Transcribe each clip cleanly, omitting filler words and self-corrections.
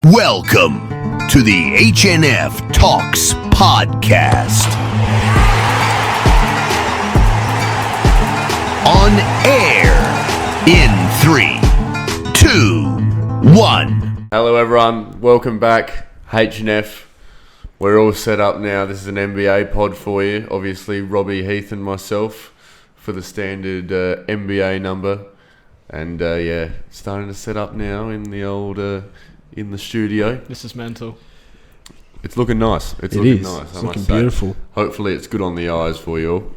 Welcome to the HNF Talks Podcast. On air in 3, 2, 1. Hello everyone, welcome back. HNF. We're all set up now. This is an NBA pod for you. Obviously, Robbie, Heath and myself for the standard NBA number. And starting to set up now in the old... in the studio. This is mental. It's looking nice. It's looking beautiful. Hopefully it's good on the eyes for you all.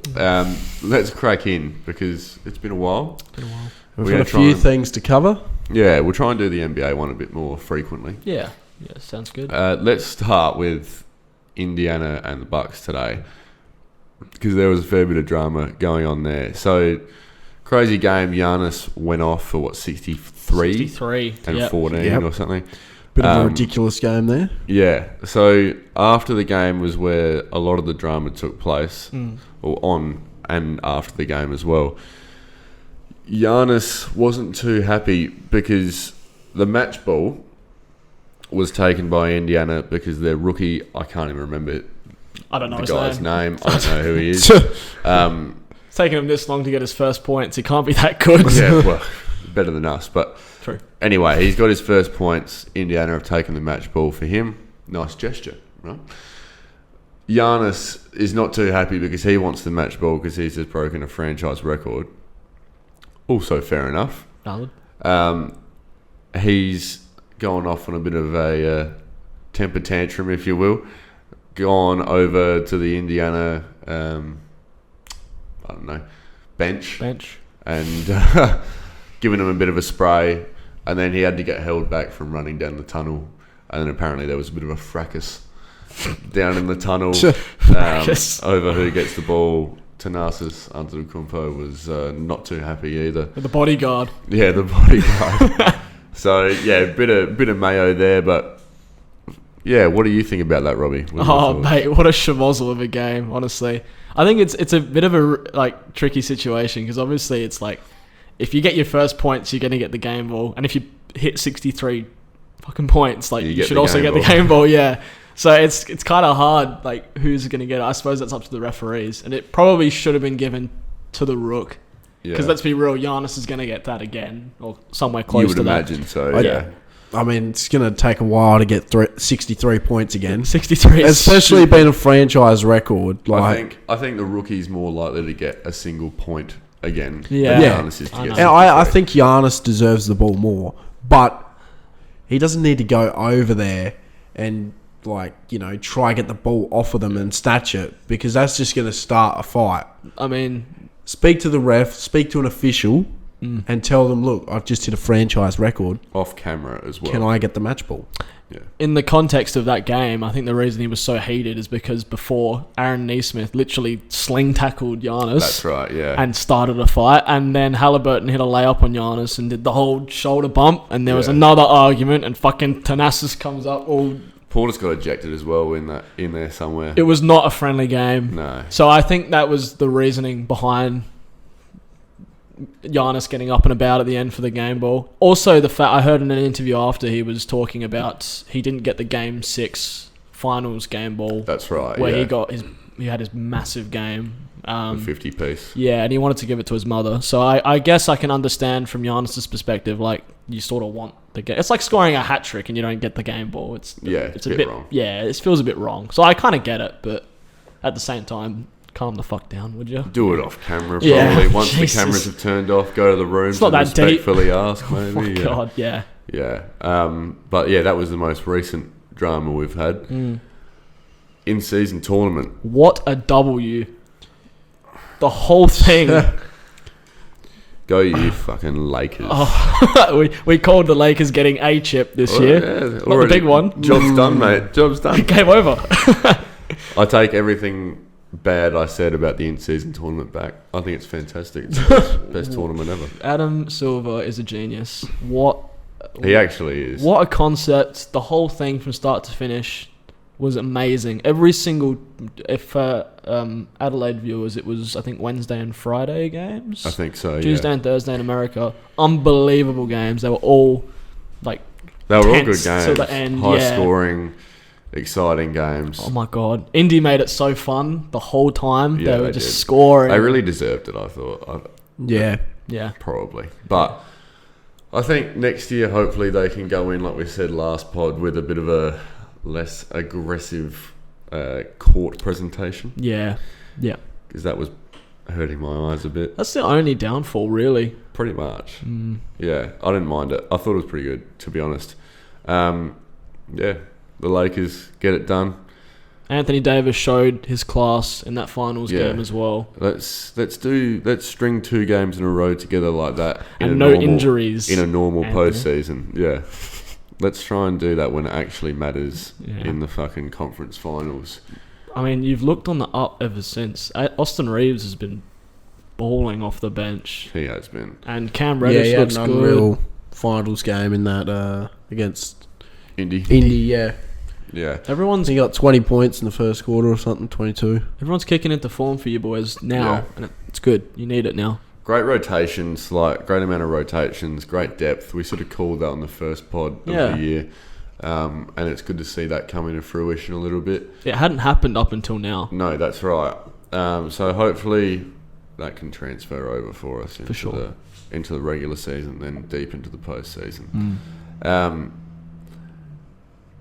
Let's crack in because it's been a while. We've got a few things to cover. Yeah, we'll try and do the NBA one a bit more frequently. Yeah, sounds good. Let's start with Indiana and the Bucks today because there was a fair bit of drama going on there. So, crazy game. Giannis went off for 63 and 14 or something. Bit of a ridiculous game there. Yeah. So after the game was where a lot of the drama took place, or on and after the game as well. Giannis wasn't too happy because the match ball was taken by Indiana because their rookie, I can't even remember I don't know the guy's name. I don't know who he is. It's taken him this long to get his first points. He can't be that good. Yeah, well, better than us. But true. Anyway, he's got his first points. Indiana have taken the match ball for him. Nice gesture, right? Giannis is not too happy because he wants the match ball because he's just broken a franchise record. Also fair enough. Valid. He's gone off on a bit of a temper tantrum, if you will. Gone over to the Indiana... bench and giving him a bit of a spray, and then he had to get held back from running down the tunnel, and then apparently there was a bit of a fracas down in the tunnel over who gets the ball. Thanasis Antetokounmpo was not too happy either. The bodyguard. Yeah, the bodyguard. So yeah, bit of mayo there, but yeah, what do you think about that, Robbie? Mate, what a schmozzle of a game, honestly. I think it's a bit of a tricky situation because obviously it's like if you get your first points, you're going to get the game ball, and if you hit 63 fucking points, you should also get the game ball. Yeah, so it's kind of hard. Who's going to get it? I suppose that's up to the referees, and it probably should have been given to the rook because let's be real, Giannis is going to get that again or somewhere close to that. You would imagine so. Yeah. I mean, it's going to take a while to get 63 points again. 63 especially being a franchise record. I think the rookie's more likely to get a single point again. Yeah. Giannis is to get 63. And I think Giannis deserves the ball more, but he doesn't need to go over there and try to get the ball off of them and snatch it because that's just going to start a fight. I mean, speak to the ref, speak to an official. And tell them, look, I've just hit a franchise record. Off camera as well. Can I get the match ball? Yeah. In the context of that game, I think the reason he was so heated is because before, Aaron Nesmith literally sling tackled Giannis. That's right, yeah. And started a fight. And then Halliburton hit a layup on Giannis and did the whole shoulder bump. And there was another argument and fucking Thanasis comes up all... Porter's got ejected as well in there somewhere. It was not a friendly game. No. So I think that was the reasoning behind... Giannis getting up and about at the end for the game ball. Also, the fact I heard in an interview after he was talking about he didn't get the Game 6 finals game ball. That's right. Where he had his massive game. The 50 piece. Yeah, and he wanted to give it to his mother. So I guess I can understand from Giannis's perspective, you sort of want the game. It's like scoring a hat trick and you don't get the game ball. It's a bit wrong. Yeah, it feels a bit wrong. So I kind of get it, but at the same time. Calm the fuck down, would you? Do it off camera, probably. Yeah, once the cameras have turned off, go to the room and respectfully ask, maybe. Oh my God, yeah. Yeah. But yeah, that was the most recent drama we've had. In-season tournament. What a W. The whole thing. Go you fucking Lakers. We called the Lakers getting a chip this year. Yeah, not the big one. Job's done, mate. Job's done. Game over. I take everything bad I said about the in-season tournament back. I think it's fantastic. It's the best tournament ever. Adam Silver is a genius. What he actually is. What a concept. The whole thing from start to finish was amazing. Every single, if Adelaide viewers, it was I think Wednesday and Friday games. I think so. Tuesday and Thursday in America. Unbelievable games. They were all They were all good tense games. till the end. High Yeah. scoring, exciting games. Oh my god, Indy made it so fun the whole time. Yeah, they were they just did. scoring. They really deserved it, I thought. Yeah. Yeah. Probably. But I think next year, hopefully, they can go in, like we said last pod, with a bit of a less aggressive court presentation. Yeah. Yeah. Because that was hurting my eyes a bit. That's the only downfall, really. Pretty much. Yeah, I didn't mind it. I thought it was pretty good, to be honest. Yeah, the Lakers get it done. Anthony Davis showed his class in that finals game as well. Let's string 2 games in a row together like that. And no injuries. In a normal Anthony. postseason. Yeah. Let's try and do that when it actually matters in the fucking conference finals. I mean, you've looked on the up ever since. Austin Reeves has been balling off the bench. He has been. And Cam Yeah, Reddish he had looks an good. unreal finals game in that against Indy. Indy, yeah. Yeah. He got 20 points in the first quarter or something, 22. Everyone's kicking into form for you boys now. Yeah. And it's good. You need it now. Great rotations, great amount of rotations, great depth. We sort of called that on the first pod of the year. And it's good to see that come into fruition a little bit. It hadn't happened up until now. No, that's right. So hopefully that can transfer over for us into the regular season, then deep into the postseason.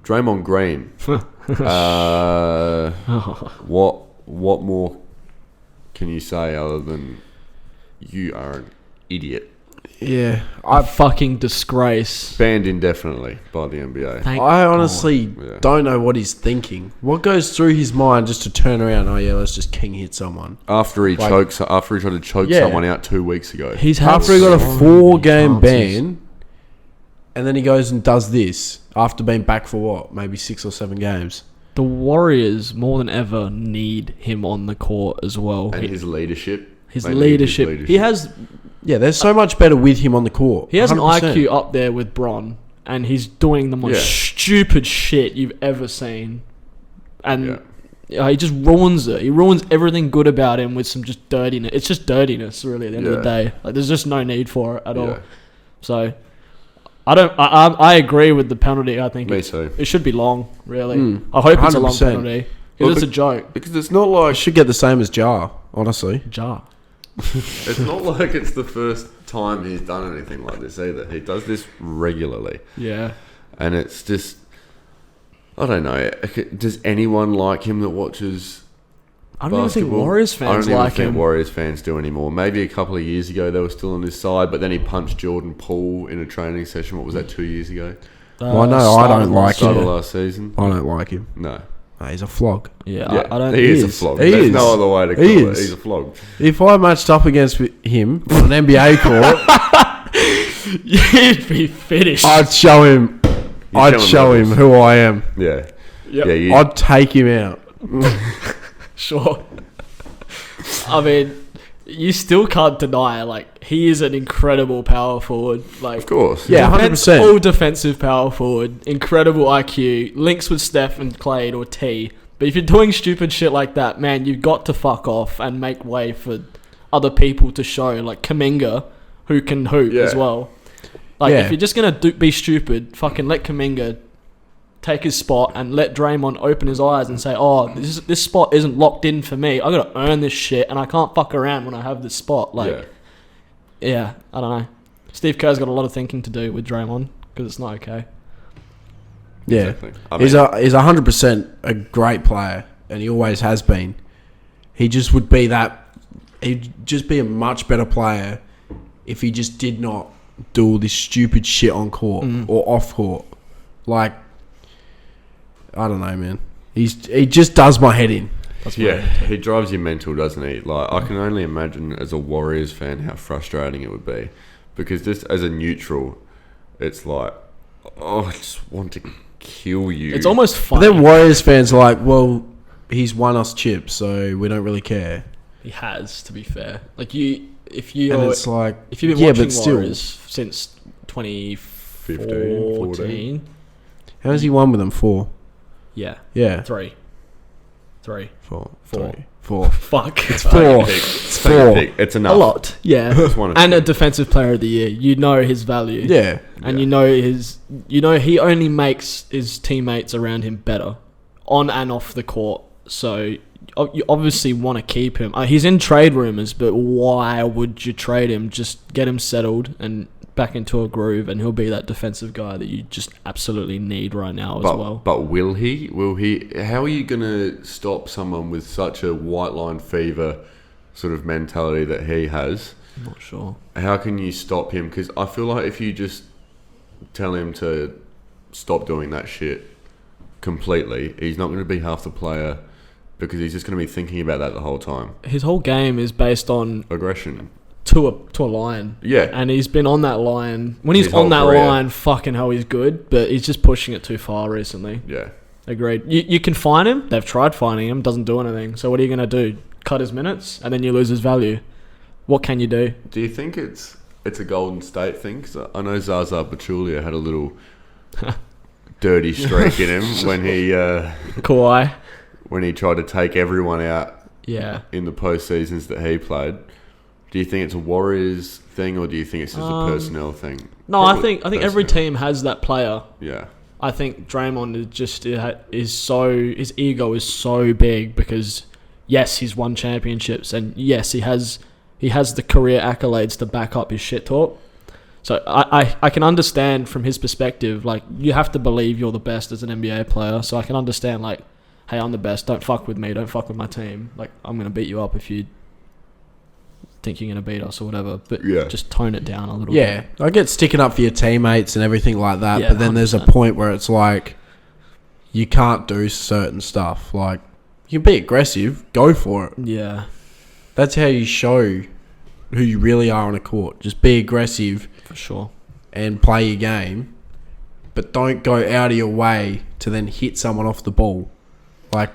Draymond Green. What more can you say other than you are an idiot? Yeah. A fucking disgrace. Banned indefinitely by the NBA. I honestly don't know what he's thinking. What goes through his mind just to turn around? Oh yeah, let's just king hit someone. After he tried to choke someone out 2 weeks ago. After he got a 4-game ban, and then he goes and does this after being back for what, maybe 6 or 7 games. The Warriors more than ever need him on the court as well. And his leadership. His leadership. He has. Yeah, there's so much better with him on the court. He has 100%. an IQ up there with Bron, and he's doing the most stupid shit you've ever seen. And he just ruins it. He ruins everything good about him with some just dirtiness. It's just dirtiness, really, at the end of the day. Like, there's just no need for it at all. So, I agree with the penalty. I think it should be long, really. I hope it's a long 100%. penalty. Because it's a joke. Because it's not like... It should get the same as Jar, honestly. Jar. It's not like it's the first time he's done anything like this either. He does this regularly. Yeah. And it's just... I don't know. Does anyone like him that watches I don't even think basketball? Warriors fans I don't like even think him. Warriors fans do anymore. Maybe a couple of years ago they were still on his side, but then he punched Jordan Poole in a training session. What was that, 2 years ago? Well, no, I don't like Start of him. last season. I don't like him. No. No, he's a flog. Yeah, I don't. He is a flog. He There's is. no other way to call it. He's a flog. If I matched up against him on an NBA court, You'd be finished. I'd show him. I'd show him who I am. Yeah. Yep. Yeah. I'd take him out. Sure. I mean, you still can't deny, like, he is an incredible power forward. Like, Of course. Yeah, 100%. All defensive power forward, incredible IQ, links with Steph and Clay or T. But if you're doing stupid shit like that, man, you've got to fuck off and make way for other people to show, like Kuminga, who can hoop as well. Like, if you're just going to be stupid, fucking let Kuminga take his spot and let Draymond open his eyes and say, oh, this spot isn't locked in for me. I got to earn this shit and I can't fuck around when I have this spot. Like, yeah, I don't know. Steve Kerr's got a lot of thinking to do with Draymond because it's not okay. Yeah, Exactly. he's 100% a great player, and he always has been. He just would be that. He'd just be a much better player if he just did not do all this stupid shit on court or off court. Like, I don't know, man. He just does my head in. He drives you mental, doesn't he? Like, I can only imagine as a Warriors fan how frustrating it would be, because just as a neutral, it's like, oh, I just want to kill you. It's almost But funny. then Warriors fans are like, well, he's won us chips, so we don't really care. He has, to be fair. Like, And if it's like, you've been watching but still, Warriors since 2014, how's he won with them? 4? yeah, Yeah. three, Four. four, Three. 4. Fuck. It's 4. It's 4. It's enough. A lot, yeah. Just one of And two. a defensive player of the year. You know his value. Yeah. And you know he only makes his teammates around him better, on and off the court. So you obviously want to keep him. He's in trade rumors, but why would you trade him? Just get him settled and back into a groove, and he'll be that defensive guy that you just absolutely need right now as well. But will he? Will he? How are you going to stop someone with such a white line fever sort of mentality that he has? I'm not sure. How can you stop him? Because I feel like if you just tell him to stop doing that shit completely, he's not going to be half the player, because he's just going to be thinking about that the whole time. His whole game is based on Aggression. to a line. Yeah. And he's been on that line. When he's His on that whole career. line, fucking hell, he's good, but he's just pushing it too far recently. Yeah. Agreed. You can fine him. They've tried fining him. Doesn't do anything. So what are you going to do? Cut his minutes, and then you lose his value. What can you do? Do you think it's a Golden State thing? 'Cause I know Zaza Pachulia had a little dirty streak in him when Kawhi. he tried to take everyone out Yeah. in the postseasons that he played. Do you think it's a Warriors thing, or do you think it's just a personnel thing? No, Probably I think every personnel. team has that player. Yeah. I think Draymond his ego is so big because yes, he's won championships, and yes, he has the career accolades to back up his shit talk. So I can understand from his perspective, like, you have to believe you're the best as an NBA player. So I can understand, like, hey, I'm the best. Don't fuck with me. Don't fuck with my team. Like, I'm going to beat you up if you think you're going to beat us or whatever. But Yeah. just tone it down a little Yeah, bit. I get sticking up for your teammates and everything like that, Yeah, but then there's a 100%. point where it's like you can't do certain stuff. Like, you can be aggressive, go for it. Yeah, That's how you show who you really are on a court. Just be aggressive for sure. and play your game, but don't go out of your way to then hit someone off the ball. Like,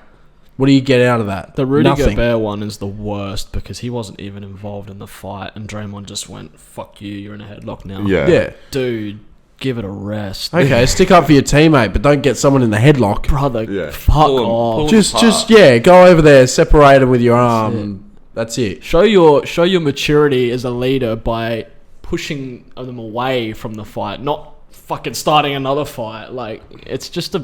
what do you get out of that? The Rudy Nothing. Gobert one is the worst because he wasn't even involved in the fight, and Draymond just went, fuck you, you're in a headlock now. Yeah. Yeah. Dude, give it a rest. Okay, stick up for your teammate, but don't get someone in the headlock. Brother, Yeah. fuck Pull 'em- off. pull 'em Just apart. go over there, separate them with your arm. it. And that's it. Show your maturity as a leader by pushing them away from the fight, not fucking starting another fight. Like, it's just a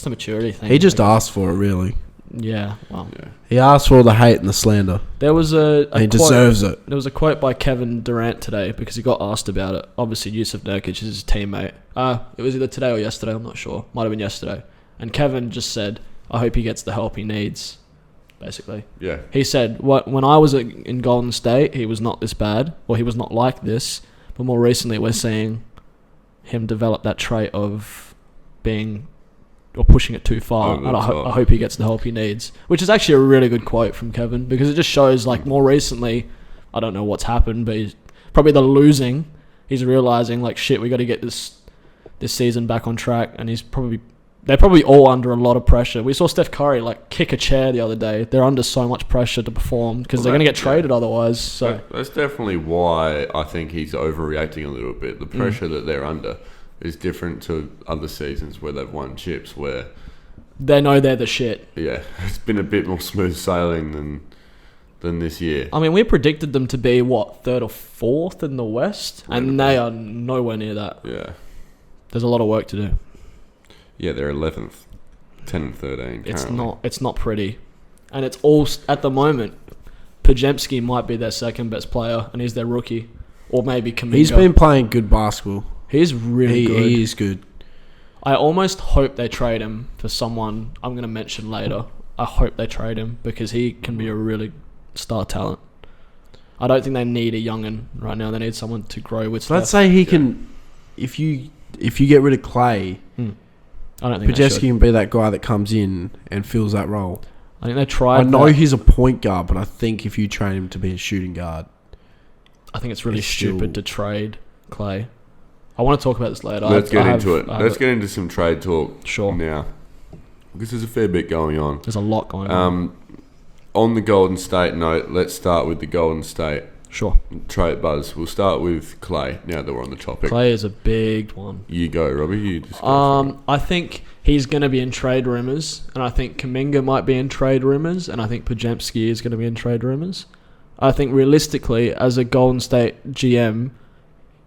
maturity thing. He just asked for it, really. Yeah, well. He asked for all the hate and the slander. There was a And he quote, deserves it. There was a quote by Kevin Durant today because he got asked about it. Obviously, Yusuf Nurkic is his teammate. It was either today or yesterday, I'm not sure. Might have been yesterday. And Kevin just said, I hope he gets the help he needs, basically. Yeah. He said, when I was in Golden State, he was not this bad, or he was not like this, but more recently we're seeing him develop that trait of being, or pushing it too far, Over and the I top. hope he gets the help he needs, which is actually a really good quote from Kevin, because it just shows, like, more recently, I don't know what's happened, but he's probably the losing, he's realising, like, shit, we got to get this season back on track, and they're probably all under a lot of pressure. We saw Steph Curry, like, kick a chair the other day. They're under so much pressure to perform because they're going to get traded otherwise. So That's definitely why I think he's overreacting a little bit. The pressure that they're under is different to other seasons where they've won chips, where they know they're the shit. yeah, it's been a bit more smooth sailing than this year. I mean, we predicted them to be, what, 3rd or 4th in the West? And they are nowhere near that. Yeah. There's a lot of work to do. Yeah, they're 11th, 10 and 13. It's not pretty. And it's all, at the moment, Pajemski might be their second best player, and he's their rookie. Or maybe Kuminga. He's been playing good basketball. He's really good. He is good. I almost hope they trade him for someone I'm going to mention later. I hope they trade him because he can be a really star talent. I don't think they need a young'un right now. They need someone to grow with. So let's say he can. If you get rid of Clay, I don't think Pajemski can be that guy that comes in and fills that role. I think they tried. I know that. he's a point guard, but I think if you train him to be a shooting guard, I think it's really It's stupid still- to trade Clay. I want to talk about this later. Let's get I into have- it. I have Let's get into some trade talk Sure. now. Because there's a fair bit going on. There's a lot going on. On the Golden State note, let's start with the Golden State. Sure. Trade buzz. We'll start with Clay. Now that we're on the topic, Clay is a big one. You go, Robbie. You just go for it. I think he's going to be in trade rumours, and I think Kuminga might be in trade rumours, and I think Podziemski is going to be in trade rumours. I think realistically, as a Golden State GM,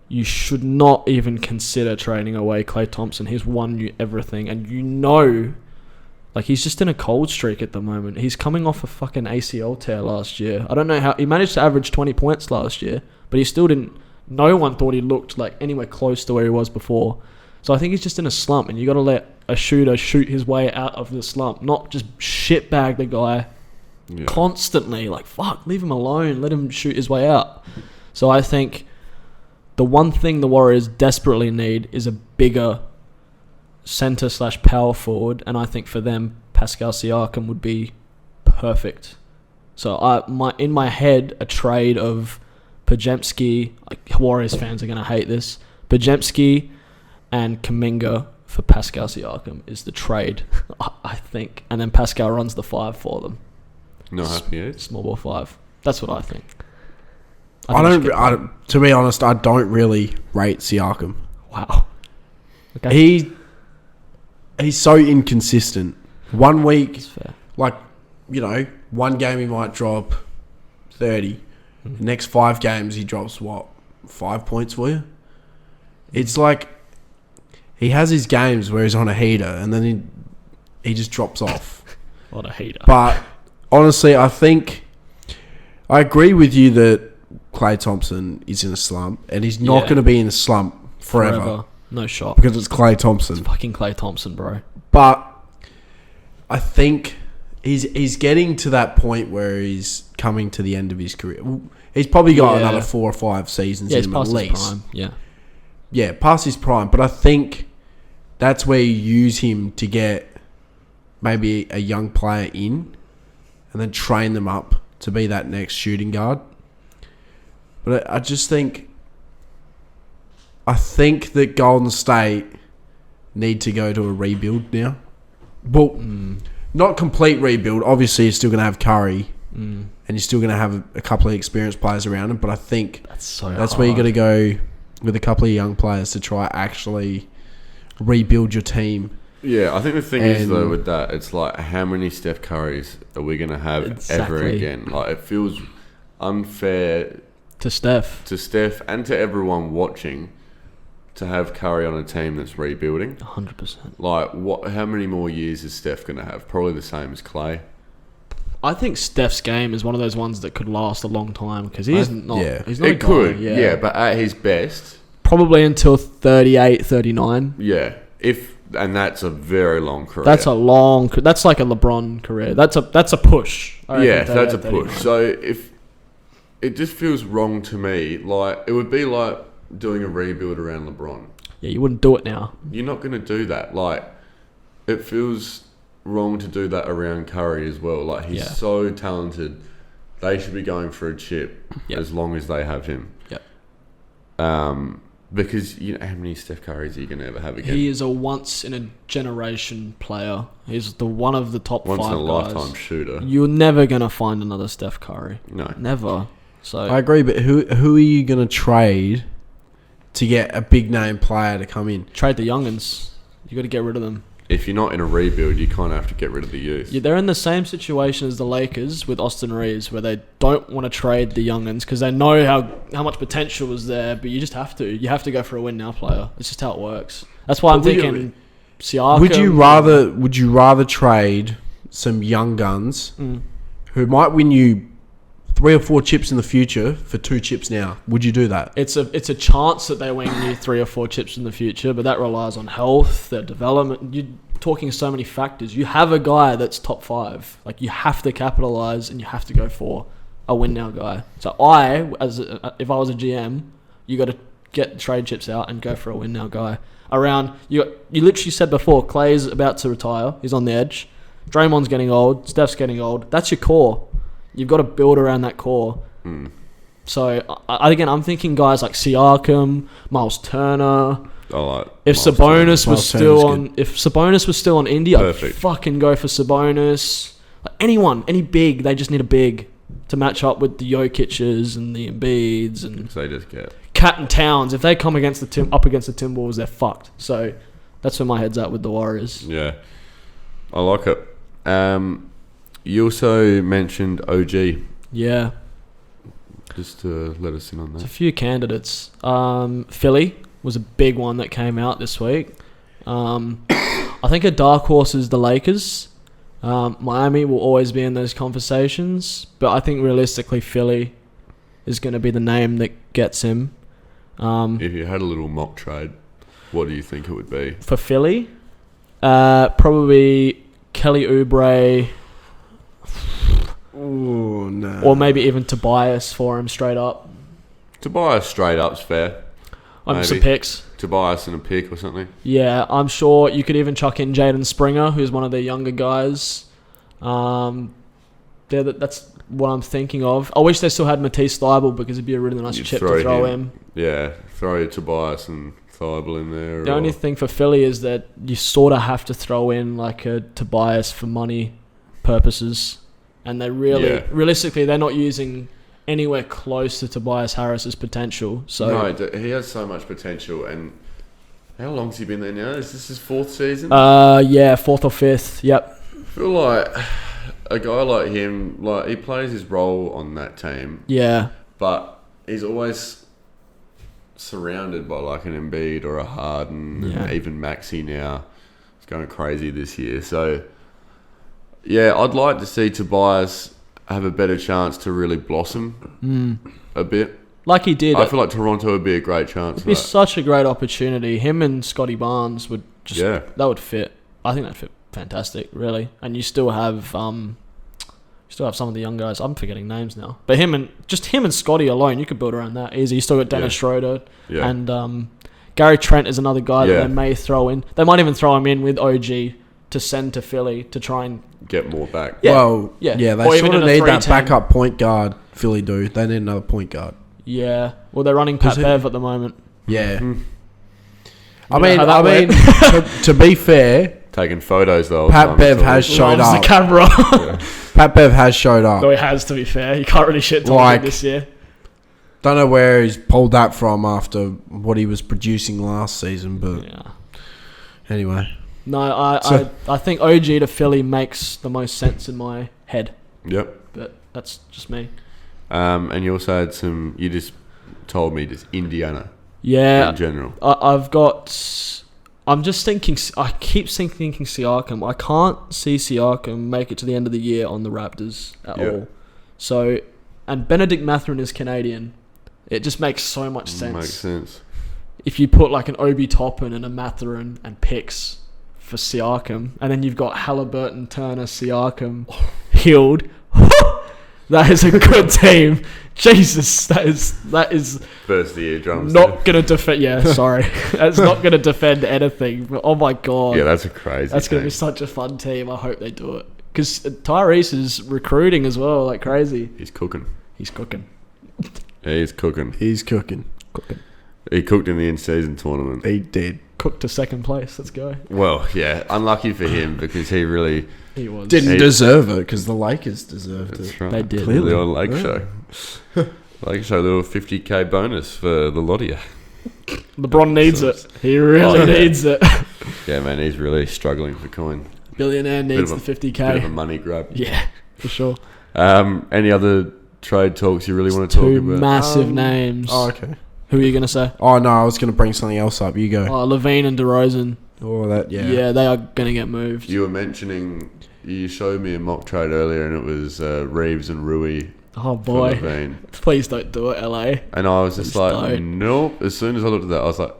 you should not even consider trading away Klay Thompson. He's won you everything, and like, he's just in a cold streak at the moment. He's coming off a fucking ACL tear last year. I don't know how... He managed to average 20 points last year, but he still didn't... No one thought he looked like anywhere close to where he was before. So I think he's just in a slump, and you got to let a shooter shoot his way out of the slump, not just shitbag the guy constantly. Like, fuck, leave him alone. Let him shoot his way out. So I think the one thing the Warriors desperately need is a bigger centre/power forward, and I think for them, Pascal Siakam would be perfect. So in my head, a trade of Podziemski, like, Warriors fans are going to hate this, Podziemski and Kuminga for Pascal Siakam is the trade, I think. And then Pascal runs the 5 for them. No happy eight? Small ball 5. That's what I think. To be honest, I don't really rate Siakam. Wow. Okay. He's so inconsistent. 1 week, That's fair. like, one game he might drop 30. The next 5 games he drops, 5 points for you? It's like he has his games where he's on a heater and then he just drops off. What a heater. But honestly, I agree with you that Klay Thompson is in a slump, and he's not going to be in a slump forever. No shot. Because it's Klay Thompson. It's fucking Klay Thompson, bro. But I think he's getting to that point where he's coming to the end of his career. He's probably got another 4 or 5 seasons in him at least. His prime. Yeah, past his prime. But I think that's where you use him to get maybe a young player in and then train them up to be that next shooting guard. But I just think... I think that Golden State need to go to a rebuild now. Well, not complete rebuild. Obviously, you're still going to have Curry, and you're still going to have a couple of experienced players around him. But I think that's where you got to go with a couple of young players to try actually rebuild your team. Yeah, I think the thing is, though, with that, it's like, how many Steph Currys are we going to have ever again? Like, it feels unfair to Steph and to everyone watching to have Curry on a team that's rebuilding. 100%. Like, how many more years is Steph going to have? Probably the same as Clay. I think Steph's game is one of those ones that could last a long time because he's not. Yeah. He's not It could, yeah, but at his best, probably until 38, 39. yeah. And that's a very long career. That's like a LeBron career. That's a push. Yeah, that's a push. So if it just feels wrong to me, like it would be like doing a rebuild around LeBron. Yeah, you wouldn't do it now. You're not going to do that. Like, it feels wrong to do that around Curry as well. Like, he's so talented. They should be going for a chip as long as they have him. Yep. Because, how many Steph Currys are you going to ever have again? He is a once-in-a-generation player. He's one of the top 5 guys. Once-in-a-lifetime shooter. You're never going to find another Steph Curry. No. Never. So I agree, but who are you going to trade to get a big-name player to come in? Trade the youngins. You got to get rid of them. If you're not in a rebuild, you kind of have to get rid of the youth. Yeah, they're in the same situation as the Lakers with Austin Reeves, where they don't want to trade the youngins because they know how much potential was there, but you just have to. You have to go for a win-now player. It's just how it works. That's why I'm thinking Siakam. Would you rather trade some young guns who might win you 3 or 4 chips in the future for 2 chips now? Would you do that? It's a chance that they win you 3 or 4 chips in the future, but that relies on health, their development. You're talking so many factors. You have a guy that's top 5. Like, you have to capitalize and you have to go for a win now guy. So if I was a GM, you got to get trade chips out and go for a win now guy. You literally said before, Clay's about to retire. He's on the edge. Draymond's getting old. Steph's getting old. That's your core. You've got to build around that core. So, I'm thinking guys like Siakam, Miles Turner. If Sabonis was still on Indy, I'd fucking go for Sabonis. Like, anyone, any big, they just need a big to match up with the Jokic's and the Embiids and So they just get... Cat and Towns. If they come against the Timberwolves, they're fucked. So that's where my head's at with the Warriors. Yeah. I like it. You also mentioned OG. Yeah. Just to let us in on There's a that. few candidates. Philly was a big one that came out this week. I think a dark horse is the Lakers. Miami will always be in those conversations, but I think realistically Philly is going to be the name that gets him. If you had a little mock trade, what do you think it would be? For Philly, probably Kelly Oubre, Oh no. or maybe even Tobias for him straight up. Tobias straight up's fair. Some Maybe. picks. Tobias and a pick or something. Yeah, I'm sure you could even chuck in Jaden Springer, who's one of the younger guys. That's what I'm thinking of. I wish they still had Matisse Thybulle because it'd be a really nice You'd chip to throw him. Yeah, throw Tobias and Thybulle in there. The only thing for Philly is that you sort of have to throw in like a Tobias for money purposes. And they realistically, they're not using anywhere close to Tobias Harris's potential. So No, he has so much potential. And how long's he been there now? Is this his 4th season? yeah, 4th or 5th. Yep. I feel like a guy like him, like he plays his role on that team, Yeah. but he's always surrounded by like an Embiid or a Harden, and even Maxey now is going crazy this year. So yeah, I'd like to see Tobias have a better chance to really blossom a bit. Like he did. I feel like Toronto would be a great chance. It'd be such a great opportunity. Him and Scotty Barnes would just that would fit. I think that'd fit fantastic, really. And you still have some of the young guys. I'm forgetting names now. But him and Scotty alone, you could build around that easy. You still got Dennis Schroeder and Gary Trent is another guy that they may throw in. They might even throw him in with OG to send to Philly to try and get more back. Yeah. Well, Yeah. they Or even sort of in a need that 3-10. backup point guard. Philly do. They need another point guard. Yeah. Well, they're running Pat 'Cause Bev at the moment. Yeah. You know how that went? to be fair, Taking photos though. Pat Bev has showed Loves up. the camera. Pat Bev has showed up. No, he has, to be fair. He can't really shit talk Like- it this year. Don't know where he's pulled that from after what he was producing last season, but Yeah. anyway. No, I think OG to Philly makes the most sense in my head, Yep. but that's just me. And you also had some. You just told me just Indiana Yeah, in general. I'm just thinking. I keep thinking Siakam. I can't see Siakam make it to the end of the year on the Raptors at all. So, and Benedict Mathurin is Canadian. It just makes so much sense. Makes sense. If you put like an Obi Toppin and a Mathurin and picks for Siakam, and then you've got Halliburton, Turner, Siakam, Hield. That is a good team. Jesus, that is First of the year drums. not gonna defend. Yeah, sorry, that's not gonna defend anything. But oh my god, Yeah, that's a crazy. that's gonna be team. such a fun team. I hope they do it because Tyrese is recruiting as well, like crazy. He's cooking. He's cooking. Yeah, he's cooking. He's cooking. He cooked in the in-season tournament. He did. Cooked to second place. Let's go. Well, yeah, unlucky for him because he really. He was. Didn't deserve it because the Lakers deserved That's it. right. They did. The old Lake Yeah. Show. Lake Show, little 50k bonus for the lot of you. LeBron needs it. He really needs it. Yeah, man, he's really struggling for coin. Billionaire needs the Bit of a 50k. money grab. Yeah, for sure. Any other trade talks you really want to talk Two about? massive names. Oh, okay. Who are you gonna say? Oh, no, I was going to bring something else up. You go. Oh, Levine and DeRozan. Oh, that, yeah. Yeah, they are gonna get moved. You were mentioning, you showed me a mock trade earlier, and it was Reeves and Rui Oh for boy, Levine. please don't do it, LA. And I was just Please like, don't. nope. As soon as I looked at that, I was like,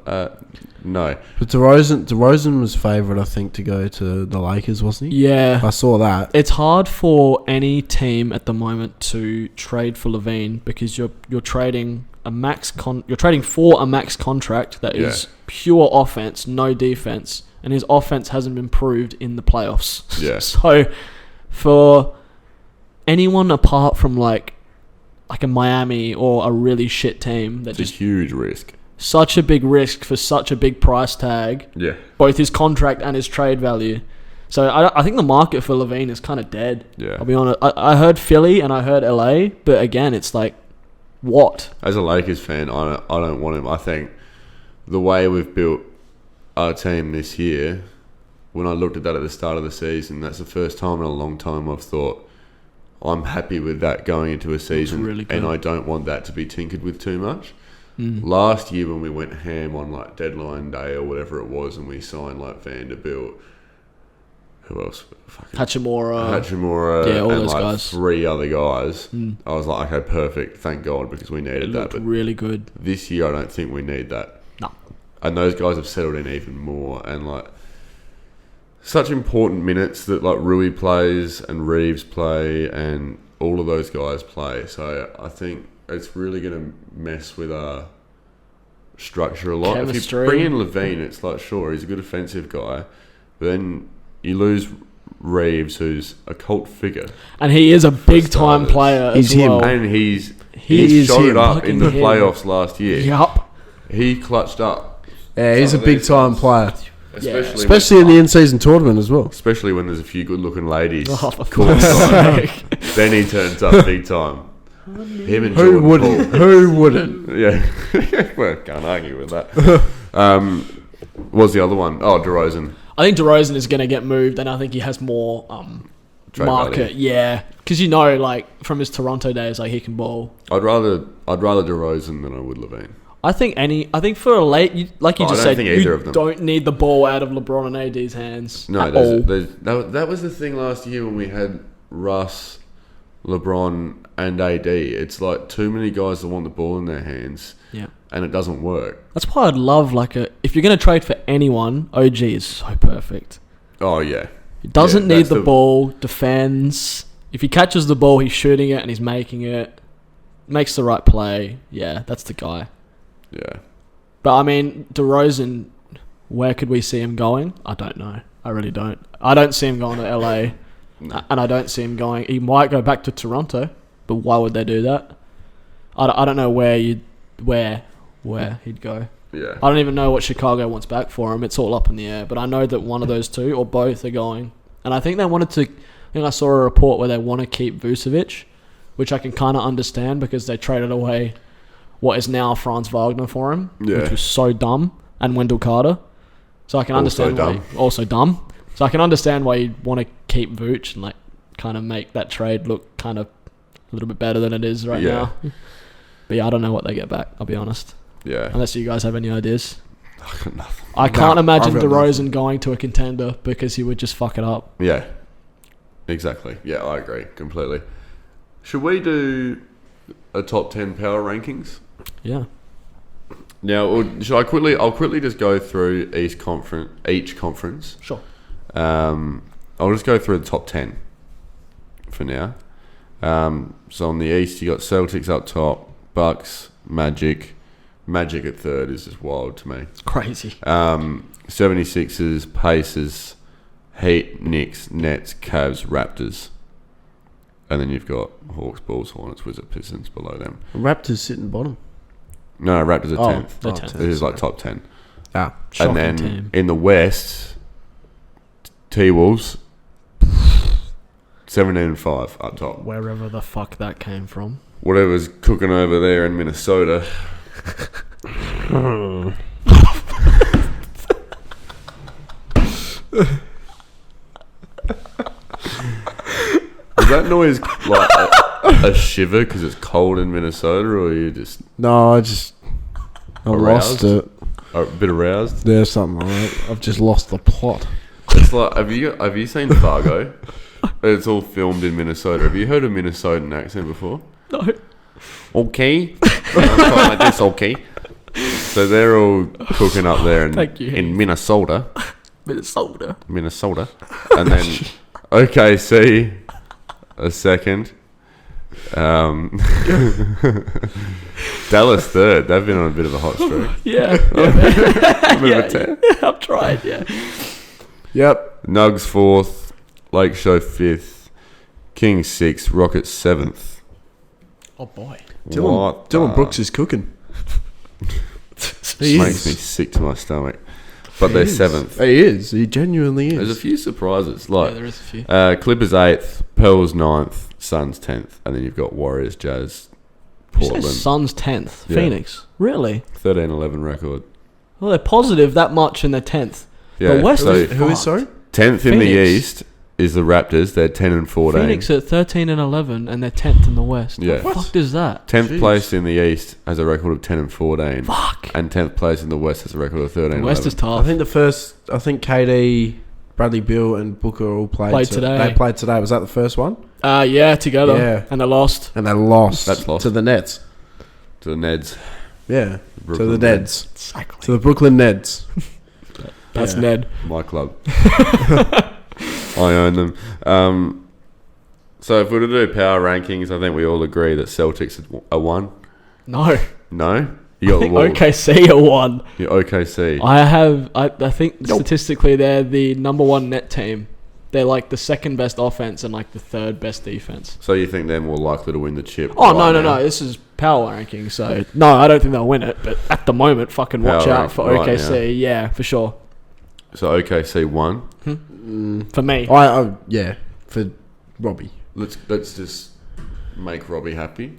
no. But DeRozan was favourite, I think, to go to the Lakers, wasn't he? Yeah, I saw that. it's hard for any team at the moment to trade for Levine because you're trading you're trading for a max contract that is pure offense, no defense, and his offense hasn't been proved in the playoffs. Yeah. So for anyone apart from like a Miami or a really shit team that It's a just huge risk. such a big risk for such a big price tag, Yeah. both his contract and his trade value. So I think the market for Levine is kind of dead. Yeah. I'll be honest. I heard Philly and I heard LA, but again, it's like, what? As a Lakers fan, I don't want him. I think the way we've built our team this year, when I looked at that at the start of the season, that's the first time in a long time I've thought, I'm happy with that going into a season, really good. and I don't want that to be tinkered with too much. Last year when we went ham on like deadline day or whatever it was, and we signed like Vanderbilt, who else? Hachimura. Yeah, all and those like guys. 3 other guys. I was like, okay, perfect. Thank God, because we needed that. But really good. this year, I don't think we need that. No. And those guys have settled in even more. And like, such important minutes that like Rui plays and Reeves play and all of those guys play. So I think it's really going to mess with our structure a lot. Chemistry. If you bring in Levine, it's like, sure, he's a good offensive guy, but then you lose Reeves, who's a cult figure, and he is a big time player He's as well. and he is showed him. up in the Fucking him. playoffs last year. Yup. He clutched up. Yeah, he's a Some of big these time guys. player. Especially In the in-season tournament as well. Especially when there's a few good-looking ladies. Oh, for courtside. fuck's sake. Then he turns up big time. Him and Who Jordan wouldn't? Poole. Who wouldn't? Yeah. Well, can't argue with that. What's the other one? Oh, DeRozan. I think DeRozan is going to get moved, and I think he has more Trade market. value. Yeah, because like from his Toronto days, like he can ball. I'd rather DeRozan than I would Levine. I think for a late, like you I just don't said, think either you of them. don't need the ball out of LeBron and AD's hands. No, at all. that was the thing last year when we had Russ, LeBron, and AD. It's like too many guys that want the ball in their hands. Yeah. And it doesn't work. That's why I'd love if you're going to trade for anyone, OG is so perfect. Oh, yeah. He doesn't need that's the ball, defends. If he catches the ball, he's shooting it and he's making it. Makes the right play. Yeah, that's the guy. Yeah. But I mean, DeRozan, where could we see him going? I don't know. I really don't. I don't see him going to LA. No. And I don't see him going. He might go back to Toronto, but why would they do that? I don't know where he'd go. Yeah. I don't even know what Chicago wants back for him. It's all up in the air. But I know that one of those two or both are going. And I think they wanted to. I think I saw a report where they want to keep Vucevic, which I can kind of understand because they traded away what is now Franz Wagner for him, Yeah. which was so dumb, and Wendell Carter. So I can understand also dumb. So I can understand why you'd want to keep Vooch and like kind of make that trade look kind of a little bit better than it is right now. But yeah, I don't know what they get back. I'll be honest. Yeah. Unless you guys have any ideas. I got nothing. I can't imagine I've got DeRozan going to a contender because he would just fuck it up. Yeah. Exactly. Yeah, I agree completely. Should we do a top 10 power rankings? Yeah. Now, I'll quickly just go through each conference. Sure. I'll just go through the top 10 for now. So on the East, you got Celtics up top, Bucks, Magic. Magic at third is just wild to me. It's crazy. 76ers, Pacers, Heat, Knicks, Nets, Cavs, Raptors. And then you've got Hawks, Bulls, Hornets, Wizards, Pistons below them. Raptors sitting bottom. No, Raptors are 10th. They're 10th. This is like top 10. Ah, Shocking and then team. in the West, T-Wolves, 17-5 up top. Wherever the fuck that came from. Whatever's cooking over there in Minnesota. Is that noise like a shiver because it's cold in Minnesota, or are you just no, I lost Aroused? it. a bit aroused? There's something like that. I've just lost the plot. It's like have you seen Fargo? It's all filmed in Minnesota. Have you heard a Minnesotan accent before? No. Okay. Like this, okay. So they're all cooking up there Thank you, in Heath. Minnesota. Minnesota. And then OKC a second. Dallas third. They've been on a bit of a hot streak. Yeah. Bit of a tear. I've tried, yeah. Yep. Nugs fourth. Lake Show fifth. Kings sixth. Rockets seventh. Oh, boy. Dylan Brooks is cooking. He Makes me is. sick to my stomach. but they're 7th. He is. He genuinely is. There's a few surprises. Yeah, Like there is a few. Clippers 8th, Pearls 9th, Suns 10th, and then you've got Warriors, Jazz, You say Portland, Suns 10th. Yeah. Phoenix. Really? 13-11 record. Well, they're positive that much and they're 10th. Yeah, The West so is Who is, sorry? 10th in the Phoenix. East is the Raptors. They're 10-14. Phoenix at 13 and 11 and they're 10th in the West. Yeah. What the fuck is that? 10th Jeez. place in the East has a record of 10-14. Fuck. And 10th place in the West has a record of 13. The West is I tough. think KD, Bradley Beal, and Booker all played Today. They played today. Was that the first one? Yeah, together. Yeah. And they lost. And they lost. That's lost. To the Nets. To the Neds. Yeah. Brooklyn to the Neds. Exactly. To the Brooklyn Neds. That's Yeah. Ned. My club. I own them. So if we were to do power rankings, I think we all agree that Celtics are 1. No. No? You I got the think Wolves. OKC are 1. You're OKC. I think statistically they're the number 1 net team. They're like the second best offense and like the third best defense. So you think they're more likely to win the chip? Oh, right no. now? This is power ranking. So, no, I don't think they'll win it. But at the moment, fucking watch Power out for rank right OKC. Yeah, for sure. So OKC 1. For me. Yeah. For Robbie. Let's just make Robbie happy.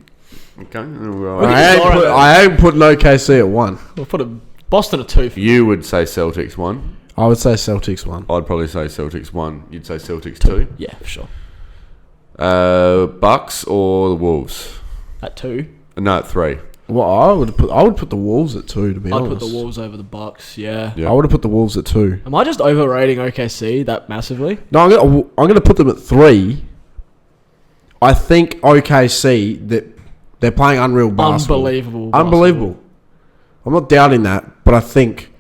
Okay. I ain't putting OKC at 1. We'll put a Boston at 2 for me. You would say Celtics 1. I would say Celtics 1. I'd probably say Celtics 1. You'd say Celtics 2. Yeah, for sure. Bucks or the Wolves? At 2. No, at 3. Well, I would put the Wolves at 2, to be I'd honest. put the Wolves over the Bucks, yeah. Yeah. I would have put the Wolves at 2. Am I just overrating OKC that massively? No, I'm gonna put them at 3. I think OKC that they're playing unreal basketball. Unbelievable. Unbelievable. I'm not doubting that, but I think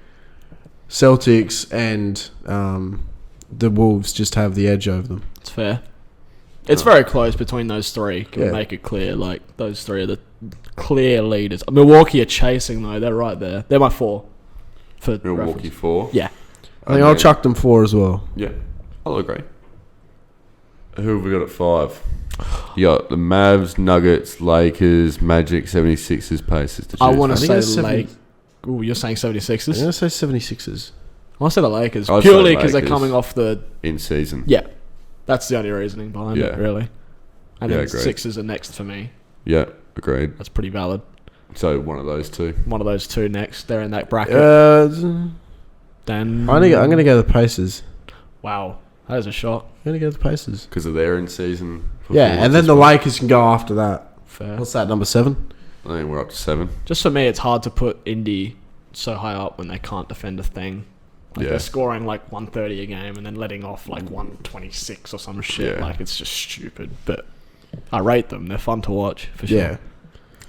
Celtics and the Wolves just have the edge over them. It's fair. It's very close between those three. Can Yeah. make it clear. Like, those three are the clear leaders. Milwaukee are chasing, though. They're right there. They're my 4. For Milwaukee reference. 4. Yeah. I think I'll chuck them 4 as well. Yeah, I'll agree. Who have we got at 5? You got the Mavs, Nuggets, Lakers, Magic, 76ers, Pacers. To I choose want from. to think say it's Lake. Ooh, you're saying I'm 76ers? gonna say 76ers. I want to say the Lakers. I'd say Purely because they're Lakers. coming off the... in season. Yeah. That's the only reasoning behind it, Yeah. really. And Yeah, then agreed. Sixers are next for me. Yeah, agreed. That's pretty valid. So one of those two. One of those two next. They're in that bracket. I'm Then... gonna go the Pacers. Wow. That is a shot. I'm gonna go the Pacers. Because of their in season. Yeah, and then the Lakers can go after that. Fair. What's that, number 7? I think we're up to 7. Just for me, it's hard to put Indy so high up when they can't defend a thing. Like, Yeah. they're scoring like 130 a game and then letting off like 126 or some shit. Yeah. Like, it's just stupid. But I rate them. They're fun to watch, for sure. Yeah.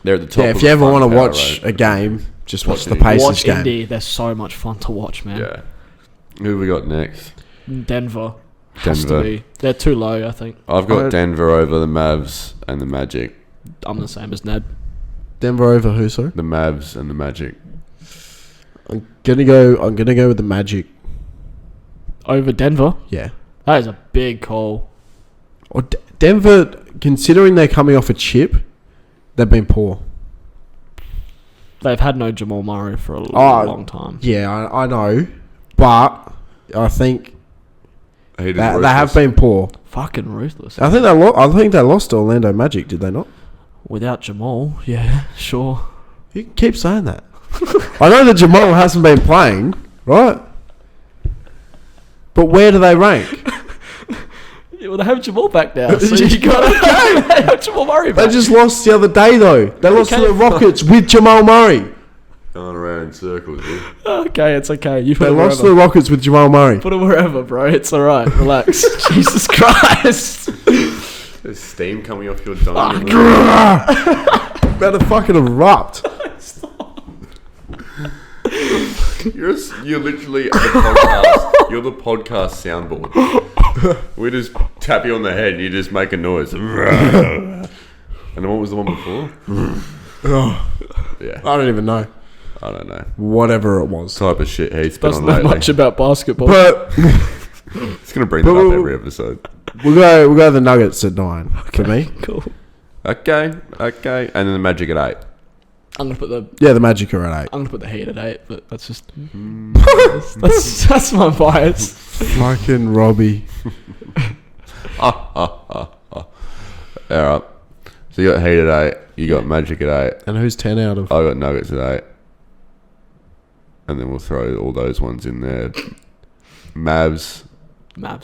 They're at the top. Yeah, of if the you ever front want to power watch rate. a game, just watch the Watch Pacers Watch game. Indy. They're so much fun to watch, man. Yeah. Who have we got next? Denver. Has Denver. to be. They're too low, I think. I've got I- Denver over the Mavs and the Magic. I'm the same as Ned. Denver over who, sorry? The Mavs and the Magic. I'm gonna go with the Magic. Over Denver? Yeah. That is a big call. Or Denver, considering they're coming off a chip, they've been poor. They've had no Jamal Murray for a long time. Yeah, I know, but I think He did they have ruthless. been poor. Fucking ruthless. I think they lost to Orlando Magic, did they not? Without Jamal, yeah, sure. You keep saying that. I know that Jamal hasn't been playing, right? But where do they rank? Yeah, well, they have Jamal back now, so you got they have Jamal Murray They back. just lost the other day, though. They lost to Okay. the Rockets with Jamal Murray. Going around in circles, dude. Okay, it's okay. You put They it lost to wherever. the Rockets with Jamal Murray. Put it wherever, bro. It's alright. Relax. Jesus Christ. There's steam coming off your dome. About to fucking erupt. You're literally a podcast. You're the podcast soundboard. We just tap you on the head and you just make a noise. And then what was the one before? Yeah, I don't even know. I don't know. Whatever it was. Type of shit Heath's been Doesn't on know lately. much about basketball. But It's going to bring that up every episode. we'll go the Nuggets at 9 for me. Cool. Okay. And then the Magic at 8. I'm gonna put the Yeah, the Magic are at 8. I'm gonna put the Heat at 8, but that's just that's my bias. Fucking Robbie. Alright. So you got Heat at 8. You got Magic at 8. And who's 10 out of? I got Nuggets at 8. And then we'll throw all those ones in there. Mavs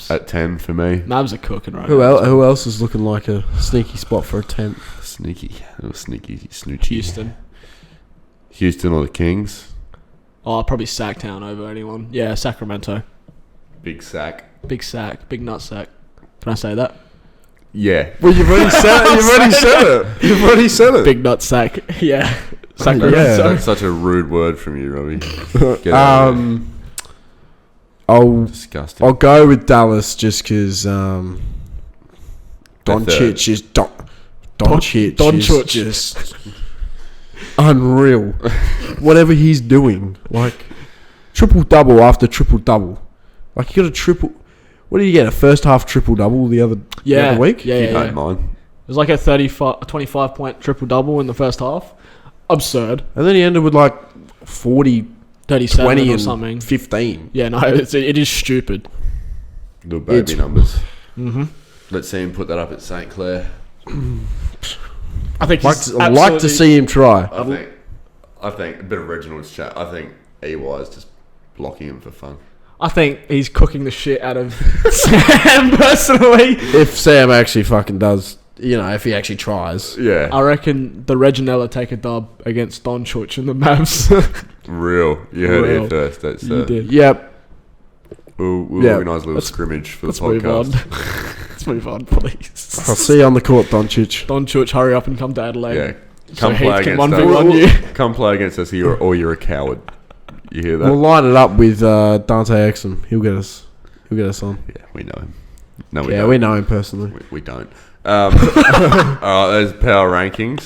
at 10 for me. Mavs are cooking right Who now. Who else is looking like a sneaky spot for a 10th? Sneaky. Little sneaky snoochie. Houston. Or the Kings. Oh, probably Sacktown over anyone. Yeah, Sacramento. Big sack. Big sack. Big nut sack. Can I say that? Yeah. Well, you've already said it. You've already said it. Big nut sack. Yeah. Sacramento. Yeah. That's such a rude word from you, Robbie. Get Disgusting. I'll go with Dallas just because Doncic is Doncic. just unreal. Whatever he's doing, like triple double after triple double. Like you got a triple. What did you get? A first half triple double the other week? Yeah, You yeah. don't mind. It was like a 25 point triple double in the first half. Absurd. And then he ended with like 40, 37 20 or and something. 15. Yeah, no, it is stupid. Little baby It's- numbers. Mm-hmm. Let's see him put that up at St. Clair. I think I'd like to see him try. I think a bit of Reginald's chat. I think EY is just blocking him for fun. I think he's cooking the shit out of Sam personally. If Sam actually fucking does, if he actually tries. Yeah. I reckon the Reginella take a dub against Doncic and the Mavs. Real. You heard it Real. here first. That's You did. Yep. We'll Yeah. organise a little Let's- scrimmage for the Let's move on. podcast. Let's move on, please. I'll see you on the court, Doncic. Doncic, hurry up and come to Adelaide. Yeah. So Come Heath play can against 1v1 you. us. Come play against us, or you're a coward. You hear that? We'll line it up with Dante Exum. He'll get us on. Yeah, we know him. No, We don't. know him personally. We don't. All right, there's power rankings.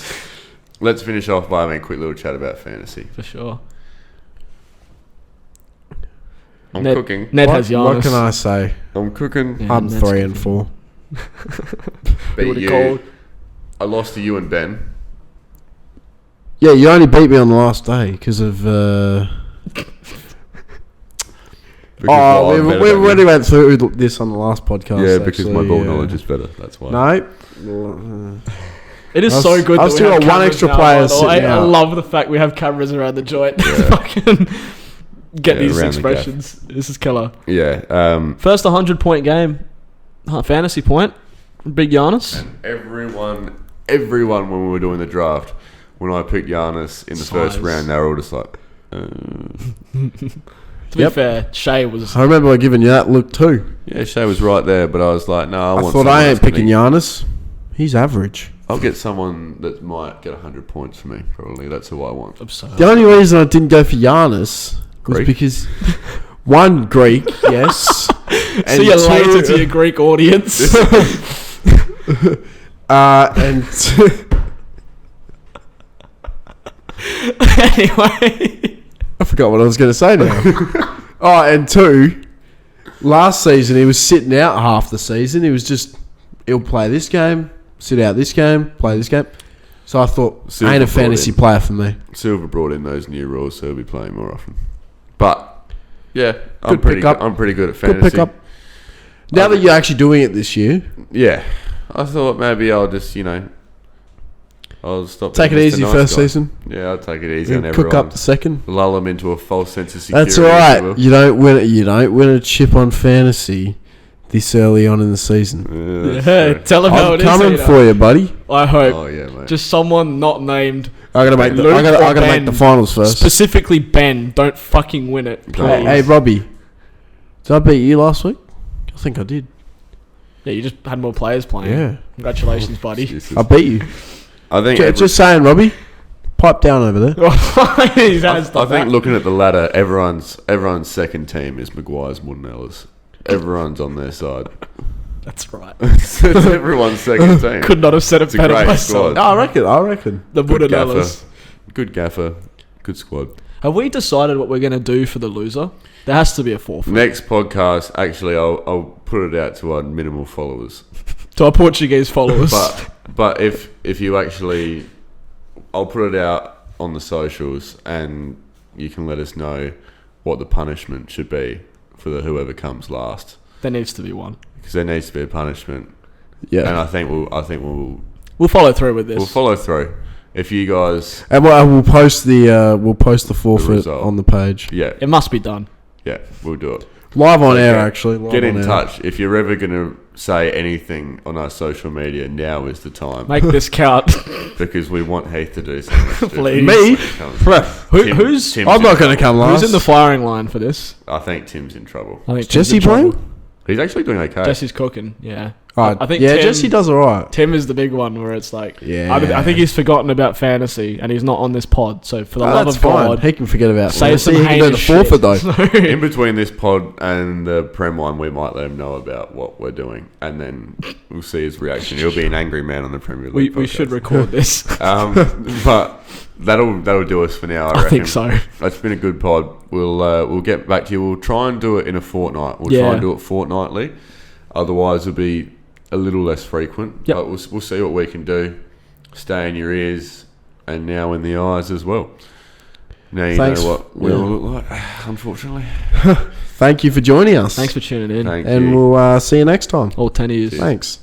Let's finish off by having a quick little chat about fantasy. For sure. I'm Ned- cooking. Ned has Giannis. What can I say? I'm cooking. Yeah, I'm Ned's 3 and 4. Beat Would've you. called. I lost to you and Ben. Yeah, you only beat me on the last day because of. Because I'm we better than already you. went through this on the last podcast. Yeah, because my actually, ball yeah. knowledge is better. That's why. No. It is I've- so good I've that we still have got one cameras extra now, player by the way. sitting I out. love the fact we have cameras around the joint. Yeah. Fucking get Yeah, these around the gaff. expressions. This is killer. Yeah. First 100-point game. Fantasy point. Big Giannis. And everyone when we were doing the draft, when I picked Giannis in the first Size. round, they were all just like, To be fair, Shea was... I remember giving you that look too. yeah, Shea was right there, but I was like, no, I want thought someone I ain't that's picking gonna- Giannis. He's average. I'll get someone that might get 100 points for me, probably. That's who I want. absurd. The only reason I didn't go for Giannis was Greek? because one Greek, yes. See you later to your Greek audience. and Anyway. I forgot what I was going to say now. And 2, last season he was sitting out half the season. He was just, he'll play this game, sit out this game, play this game. So I thought, Silver ain't a brought fantasy in. player for me. Silver brought in those new rules, so he'll be playing more often. But, yeah, I'm Good pretty pickup. good. I'm pretty good at Good fantasy. pickup. Now that you're actually doing it this year, Yeah. I thought maybe I'll just, I'll stop. take it being Mr. easy Nice first guy. season. Yeah, I'll take it easy on And everyone. cook up the second. Lull them into a false sense of security. That's all if you right. will. You don't win a chip on fantasy this early on in the season. Yeah, that's Yeah, true. tell him how I'm it is. coming Heath. for you, buddy. I hope. Oh, yeah, mate. Just someone not named. I gotta make Luke I gotta or make Ben. the finals first. Specifically Ben. Don't fucking win it, please. Hey, Robbie, did I beat you last week? I think I did. Yeah, you just had more players playing. Yeah, Congratulations, buddy. Jesus. I beat you. I think Just saying, Robbie. Pipe down over there. His hands I done think that. looking at the ladder, everyone's second team is Maguire's more than Ella's. Everyone's on their side. That's right. It's everyone's second team. Could not have said it It's a better great myself. squad. I reckon. The Good Budanellas. Good gaffer. Good squad. Have we decided what we're going to do for the loser? There has to be a forfeit. Next podcast, actually, I'll put it out to our minimal followers. To our Portuguese followers. But if you actually, I'll put it out on the socials, and you can let us know what the punishment should be for whoever comes last. There needs to be one. Because there needs to be a punishment. Yeah. And I think we'll follow through with this. We'll follow through. If you guys, and we'll post the forfeit result on the page. Yeah, it must be done. Yeah, we'll do it. Live on air, actually. Get in touch. If you're ever going to say anything on our social media, now is the time. Make this count. Because we want Heath to do something. Please. Me? Who's... Tim's I'm not going to come last. Who's in the firing line for this? I think Tim's in trouble. Is Jesse playing? He's actually doing okay. Jesse's cooking, yeah. I think Jesse does alright. Tim is the big one where it's like, yeah. I think he's forgotten about fantasy and he's not on this pod. So for the love of God, he can forget about. Say some he can do the forfeit though. In between this pod and the Prem one, we might let him know about what we're doing, and then we'll see his reaction. He'll be an angry man on the Premier League. We should record this. But that'll do us for now. I reckon. Think so. It's been a good pod. We'll get back to you. We'll try and do it in a fortnight. We'll try and do it fortnightly. Otherwise, it'll be a little less frequent. Yep. But we'll see what we can do. Stay in your ears and now in the eyes as well. Now you know what we all look like, unfortunately. Thank you for joining us. Thanks for tuning in. Thank and you. we'll see you next time. All 10 years. Thanks.